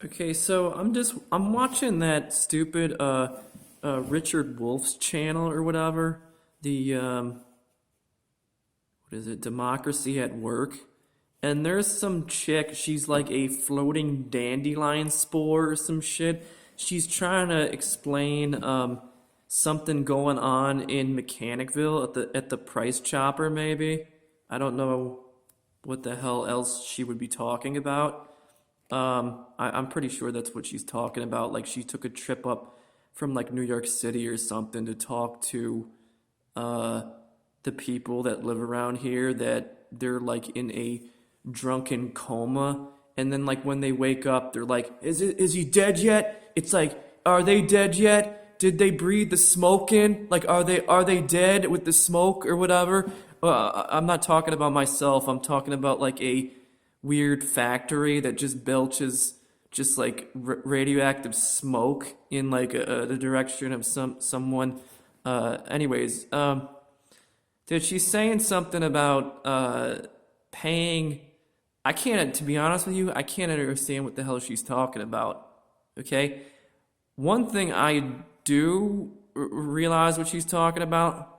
Okay, so I'm watching that stupid Richard Wolf's channel or whatever. The what is it? Democracy at Work. And there's some chick, she's like a floating dandelion spore or some shit. She's trying to explain something going on in Mechanicville at the Price Chopper maybe. I don't know what the hell else she would be talking about. I'm pretty sure that's what she's talking about. Like she took a trip up from like New York City or something to talk to uh, the people that live around here that they're like in a drunken coma, and then like when they wake up, they're like, is he dead yet? It's like, are they dead yet? Did they breathe the smoke in? Like, are they dead with the smoke or whatever? I'm not talking about myself. I'm talking about like a weird factory that just belches just like radioactive smoke in like the direction of someone. Dude, she's saying something about paying. I can't, to be honest with you, I can't understand what the hell she's talking about. Okay, one thing I do realize what she's talking about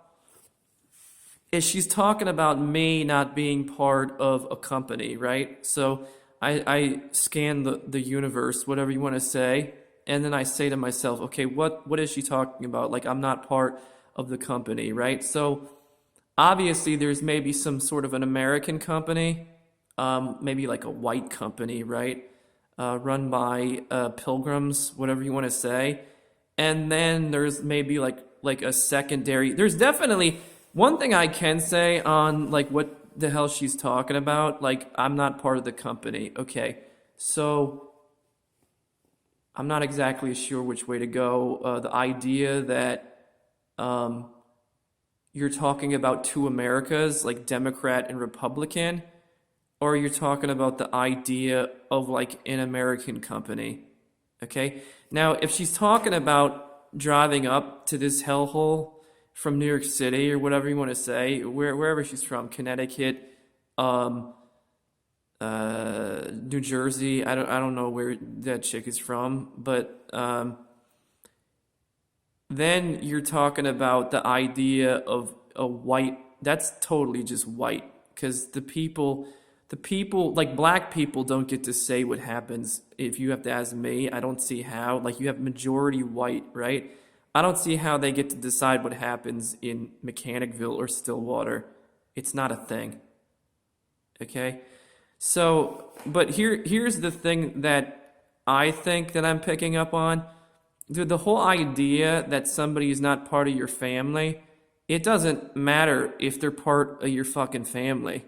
is she's talking about me not being part of a company, right? So I scan the universe, whatever you want to say, and then I say to myself, okay, what is she talking about? Like I'm not part of the company, right? So obviously there's maybe some sort of an American company, maybe like a white company, right? Run by pilgrims, whatever you want to say. And then there's maybe like a secondary. There's definitely one thing I can say on like what the hell she's talking about. Like I'm not part of the company. Okay, so I'm not exactly sure which way to go. The idea that um, you're talking about two Americas, like Democrat and Republican, or you're talking about the idea of like an American company. Okay? Now, if she's talking about driving up to this hellhole from New York City or whatever you want to say, wherever she's from, Connecticut, um, New Jersey, I don't know where that chick is from, but then you're talking about the idea of a white, that's totally just white, because the people like black people don't get to say what happens. If you have to ask me, I don't see how. Like you have majority white, right? I don't see how they get to decide what happens in Mechanicville or Stillwater. It's not a thing. Okay? So, but here's the thing that I think that I'm picking up on. Dude, the whole idea that somebody is not part of your family, it doesn't matter if they're part of your fucking family.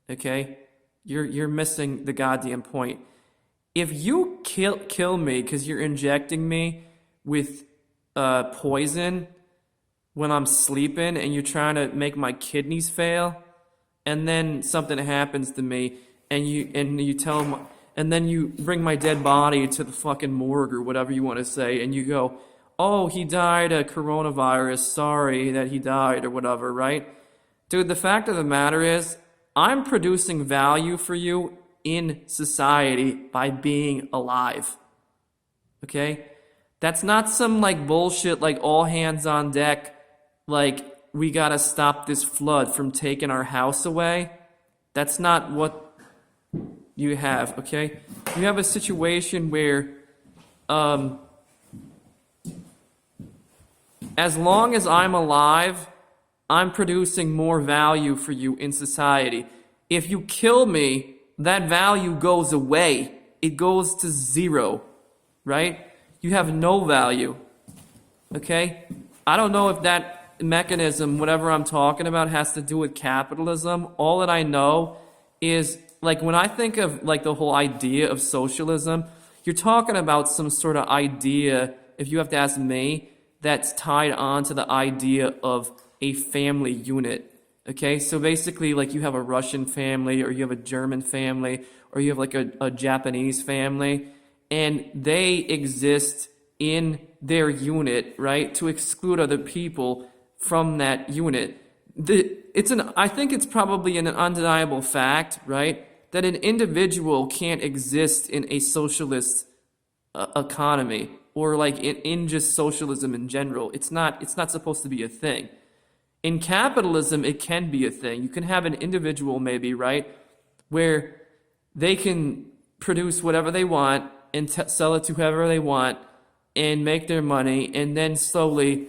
Okay? You're missing the goddamn point. If you kill me because you're injecting me with poison when I'm sleeping and you're trying to make my kidneys fail, and then something happens to me and you tell them, and then you bring my dead body to the fucking morgue or whatever you want to say, and you go, oh, he died of coronavirus, sorry that he died or whatever, right? Dude, the fact of the matter is I'm producing value for you in society by being alive. Okay? That's not some like bullshit like all hands on deck, like we gotta stop this flood from taking our house away. That's not what you have, okay? You have a situation where um, as long as I'm alive, I'm producing more value for you in society. If you kill me, that value goes away. It goes to zero, right? You have no value, okay? I don't know if that mechanism, whatever I'm talking about, has to do with capitalism. All that I know is, like, when I think of, like, the whole idea of socialism, you're talking about some sort of idea, if you have to ask me, that's tied on to the idea of a family unit. Okay, so basically, like you have a Russian family, or you have a German family, or you have like a Japanese family, and they exist in their unit, right, to exclude other people from that unit. I think it's probably an undeniable fact, right, that an individual can't exist in a socialist economy, or like in just socialism in general. It's not supposed to be a thing. In capitalism, it can be a thing. You can have an individual maybe, right, where they can produce whatever they want and sell it to whoever they want and make their money, and then slowly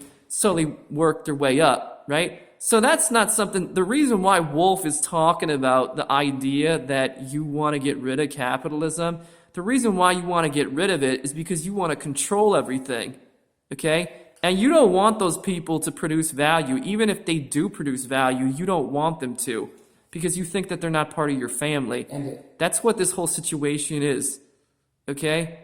work their way up, right? So that's not something. The reason why Wolf is talking about the idea that you want to get rid of capitalism, the reason why you want to get rid of it is because you want to control everything, okay? And you don't want those people to produce value. Even if they do produce value, you don't want them to, because you think that they're not part of your family. That's what this whole situation is, okay?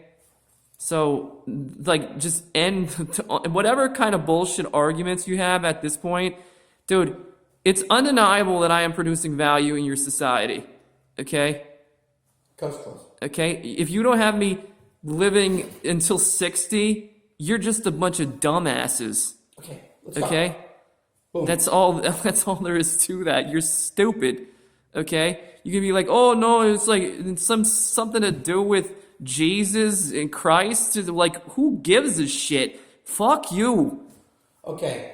So, like, just end whatever kind of bullshit arguments you have at this point. Dude, it's undeniable that I am producing value in your society, okay? Coast close. Okay? If you don't have me living until 60, you're just a bunch of dumbasses. Okay, let's stop. Okay? Boom. That's all there is to that. You're stupid. Okay? You can be like, "Oh no, it's like it's something to do with Jesus and Christ." Like, who gives a shit? Fuck you. Okay.